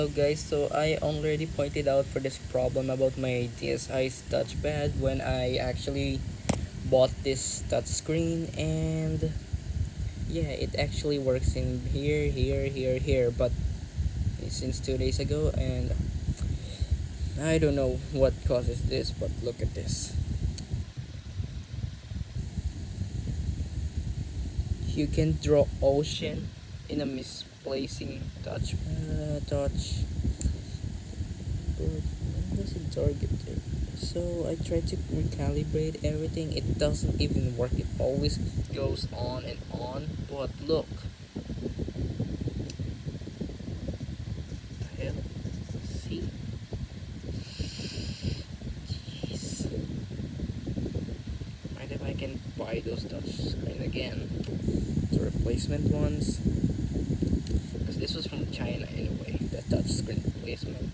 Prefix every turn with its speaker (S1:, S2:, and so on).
S1: Hello guys, so I already pointed out for this problem about my DSi's touchpad when I actually bought this touchscreen, and yeah, it actually works in here, but since 2 days ago, and I don't know what causes this, but look at this. You can draw ocean in a misplacing touch. But when does it target there? So I tried to recalibrate everything. It doesn't even work. It always goes on and on. But look, the hell? See? Jeez. Mind if I can buy those touch screen again? The replacement ones. Because this was from China anyway. The touch screen replacement.